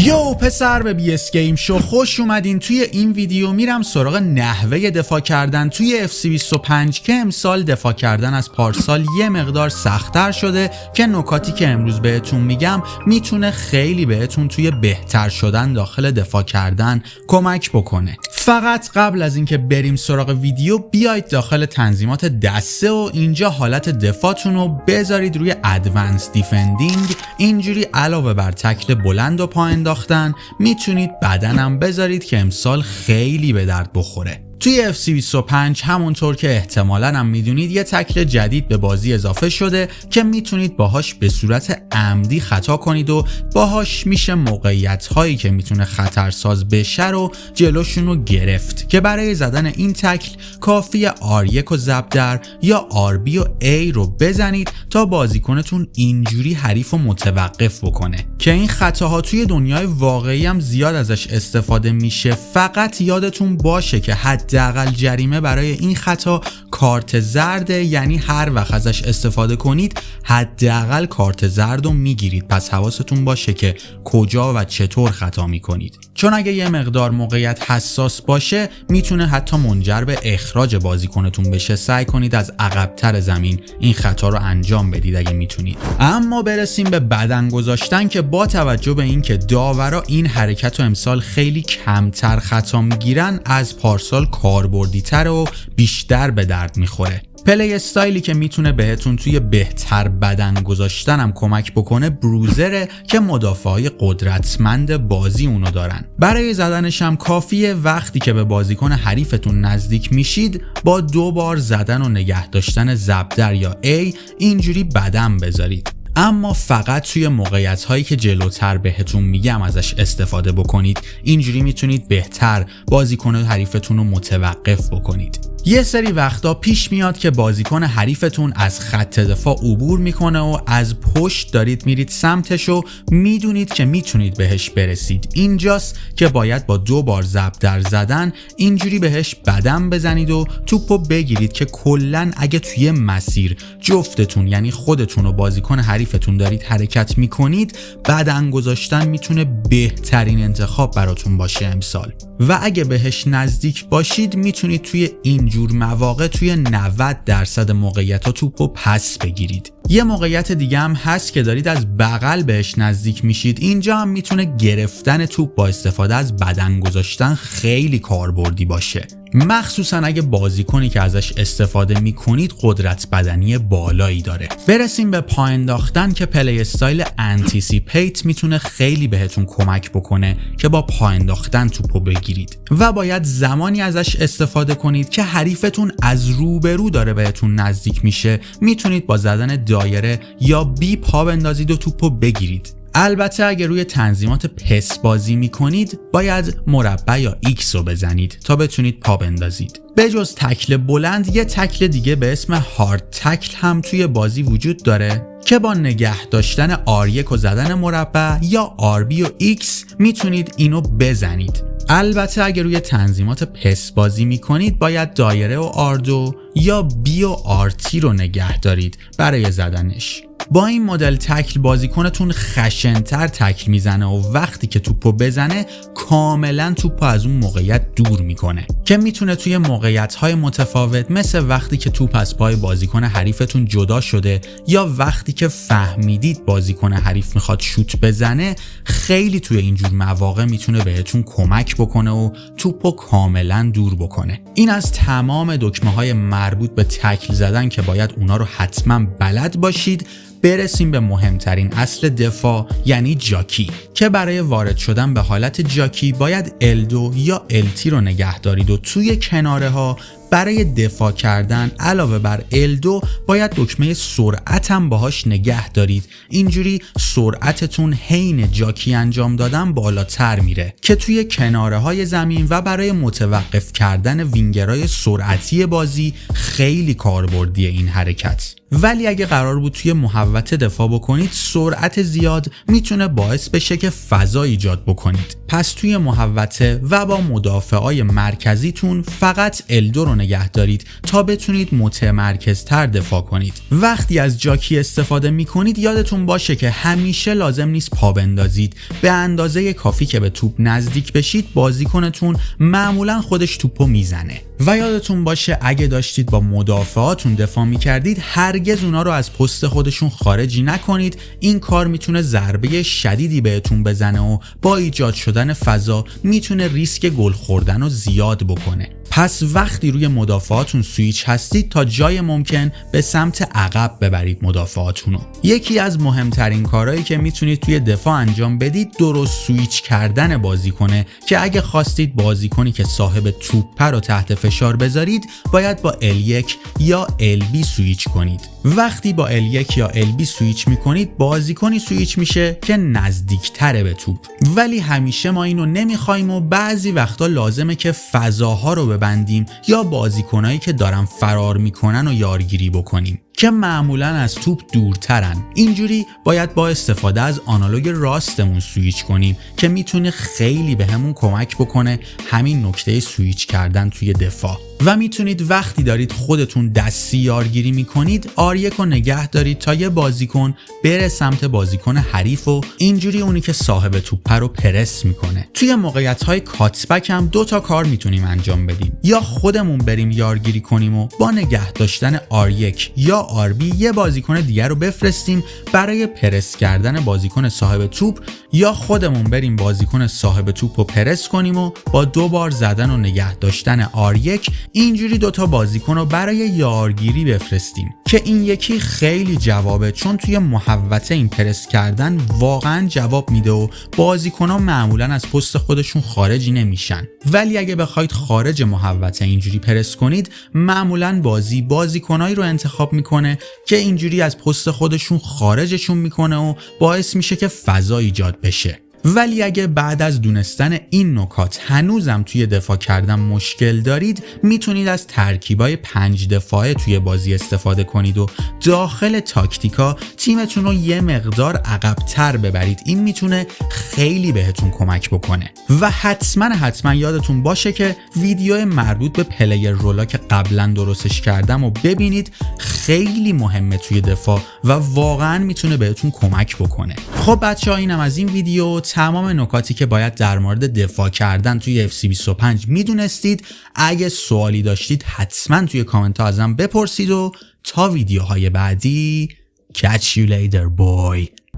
یو پسر به بی‌اس گیم شو خوش اومدین. توی این ویدیو میرم سراغ نحوه دفاع کردن توی FC25 که امسال دفاع کردن از پارسال یه مقدار سخت‌تر شده که نکاتی که امروز بهتون میگم میتونه خیلی بهتون توی بهتر شدن داخل دفاع کردن کمک بکنه. فقط قبل از اینکه بریم سراغ ویدیو بیاید داخل تنظیمات دسته و اینجا حالت دفاعتون رو بذارید روی ادوانس دیفندینگ. اینجوری علاوه بر تکل بلند و پایین انداختن میتونید بدنم بذارید که امسال خیلی به درد بخوره. توی FC25 همونطور که احتمالاً هم میدونید یه تکل جدید به بازی اضافه شده که میتونید باهاش به صورت عمدی خطا کنید و باهاش میشه موقعیت هایی که میتونه خطرساز بشه رو جلوشون رو گرفت که برای زدن این تکل کافیه R1 و ضرب در یا RB و A رو بزنید تا بازیکنتون اینجوری حریف رو متوقف بکنه که این خطاها توی دنیای واقعی هم زیاد ازش استفاده میشه. فقط یادتون باشه که حداقل جریمه برای این خطا کارت زرده، یعنی هر وقت ازش استفاده کنید حداقل کارت زرد رو میگیرید. پس حواستون باشه که کجا و چطور خطا میکنید، چون اگه یه مقدار موقعیت حساس باشه میتونه حتی منجر به اخراج بازیکنتون بشه. سعی کنید از عقب‌تر زمین این خطا رو انجام بدید اگه میتونید. اما برسیم به بدن گذاشتن که با توجه به اینکه داورا این حرکت رو امسال خیلی کمتر خطا میگیرن از پارسال کاربردی‌تر و بیشتر به درد میخوره. پلی استایلی که میتونه بهتون توی بهتر بدن گذاشتن هم کمک بکنه بروزره که مدافعای قدرتمند بازی اونو دارن. برای زدنش هم کافیه وقتی که به بازیکن حریفتون نزدیک میشید با 2 بار زدن و نگه داشتن ضرب در یا A اینجوری بدن بذارید. اما فقط توی موقعیت هایی که جلوتر بهتون میگم ازش استفاده بکنید. اینجوری میتونید بهتر بازیکن حریفتون رو متوقف بکنید. یه سری وقتا پیش میاد که بازیکن حریفتون از خط دفاع عبور میکنه و از پشت دارید میرید سمتش و میدونید که میتونید بهش برسید. اینجاست که باید با 2 بار ضرب در زدن اینجوری بهش بدن بزنید و توپو بگیرید که کلن اگه توی مسیر جفتتون یعنی خودتون و بازیکن حریفتون دارید حرکت میکنید بدن گذاشتن میتونه بهترین انتخاب براتون باشه امسال. و اگه بهش نزدیک باشید میتونید توی اینجور مواقع توی 90% موقعیت‌ها توپو پس بگیرید. یه موقعیت دیگه هم هست که دارید از بغل بهش نزدیک میشید. اینجا هم میتونه گرفتن توپ با استفاده از بدن گذاشتن خیلی کاربردی باشه، مخصوصا اگه بازیکنی که ازش استفاده میکنید قدرت بدنی بالایی داره. برسیم به پا انداختن که پلی استایل انتیسیپیت میتونه خیلی بهتون کمک بکنه که با پا انداختن توپو بگیرید و باید زمانی ازش استفاده کنید که حریفتون از روبرو داره بهتون نزدیک میشه. میتونید با زدن دایره یا بی پا بندازید و توپو بگیرید. البته اگر روی تنظیمات پس بازی میکنید باید مربع یا ایکس رو بزنید تا بتونید پا بندازید. به جز تکل بلند یه تکل دیگه به اسم هارد تکل هم توی بازی وجود داره که با نگه داشتن R1 و زدن مربع یا RB و X میتونید اینو بزنید. البته اگر روی تنظیمات پس بازی میکنید باید دایره و R2 یا B و RT رو نگه دارید برای زدنش. با این مدل تکل بازیکنتون خشن‌تر تکل میزنه و وقتی که توپو بزنه کاملا توپو از اون موقعیت دور میکنه که میتونه توی موقعیت‌های متفاوت مثل وقتی که توپ از پای بازیکن حریفتون جدا شده یا وقتی که فهمیدید بازیکن حریف میخواد شوت بزنه خیلی توی اینجور مواقع میتونه بهتون کمک بکنه و توپو کاملا دور بکنه. این از تمام دکمه‌های مربوط به تکل زدن که باید اونا رو حتما بلد باشید. برسیم به مهمترین اصل دفاع یعنی جاکی که برای وارد شدن به حالت جاکی باید L2 یا LT رو نگه دارید و توی کناره ها برای دفاع کردن علاوه بر L2 باید دکمه سرعت هم باهاش نگه دارید. اینجوری سرعتتون حین جاکی انجام دادن بالاتر میره که توی کناره های زمین و برای متوقف کردن وینگرای سرعتی بازی خیلی کاربردیه این حرکت. ولی اگه قرار بود توی محوطه دفاع بکنید، سرعت زیاد میتونه باعث بشه که فضا ایجاد بکنید. پس توی محوطه و با مدافعای مرکزیتون فقط L2 رو نگه دارید تا بتونید متمرکزتر دفاع کنید. وقتی از جاکی استفاده میکنید یادتون باشه که همیشه لازم نیست پا بندازید. به اندازه کافی که به توپ نزدیک بشید بازیکنتون معمولا خودش توپو میزنه. و یادتون باشه اگه داشتید با مدافعاتون دفاع میکردید هرگز اونا رو از پست خودشون خارجی نکنید. این کار میتونه ضربه شدیدی بهتون بزنه و با ایجاد شدن فضا میتونه ریسک گل خوردن رو زیاد بکنه. پس وقتی روی مدافعاتون سویچ هستید تا جای ممکن به سمت عقب ببرید مدافعاتونو. یکی از مهمترین کارهایی که میتونید توی دفاع انجام بدید درست سویچ کردن بازیکنه که اگه خواستید بازیکنی که صاحب توپ رو تحت فشار بذارید باید با L1 یا LB سویچ کنید. وقتی با L1 یا LB سویچ میکنید بازیکنی سویچ میشه که نزدیکتره به توپ. ولی همیشه ما اینو نمیخوایم و بعضی وقتا لازمه که فضاها رو ببندیم یا بازیکنایی که دارن فرار میکنن و یارگیری بکنیم که معمولا از توپ دورترن. اینجوری باید با استفاده از آنالوگ راستمون سویچ کنیم که میتونه خیلی بهمون کمک بکنه همین نکته سویچ کردن توی دفاع. و میتونید وقتی دارید خودتون دستی یارگیری میکنید R1 رو نگه دارید تا یه بازیکن بره سمت بازیکن حریف و اینجوری اونی که صاحب توپ رو پرس میکنه. توی موقعیت‌های کاتبک هم 2 تا کار میتونیم انجام بدیم. یا خودمون بریم یارگیری کنیم و با نگه داشتن R1 یا RB یه بازیکن دیگر رو بفرستیم برای پرس کردن بازیکن صاحب توپ، یا خودمون بریم بازیکن صاحب توپ رو پرس کنیم و با 2 بار زدن و نگه داشتن R1 اینجوری 2 تا بازیکن رو برای یارگیری بفرستیم که این یکی خیلی جوابه، چون توی محوطه این پرس کردن واقعا جواب میده و بازیکن‌ها معمولا از پست خودشون خارجی نمیشن. ولی اگه بخواید خارج محوطه اینجوری پرس کنید معمولا بازیکنایی رو انتخاب میکنه که اینجوری از پست خودشون خارجشون میکنه و باعث میشه که فضا ایجاد بشه. ولی اگه بعد از دونستن این نکات هنوزم توی دفاع کردن مشکل دارید میتونید از ترکیبای 5 دفاعه توی بازی استفاده کنید و داخل تاکتیکا تیمتون رو یه مقدار عقب‌تر ببرید. این میتونه خیلی بهتون کمک بکنه. و حتما یادتون باشه که ویدیو مربوط به پلیر رولا که قبلا درستش کردم و ببینید، خیلی مهمه توی دفاع و واقعا میتونه بهتون کمک بکنه. خب بچه‌ها اینم از این ویدیو، تمام نکاتی که باید در مورد دفاع کردن توی FC25 میدونستید. اگه سوالی داشتید حتما توی کامنت ها ازم بپرسید و تا ویدیوهای بعدی catch you later boy.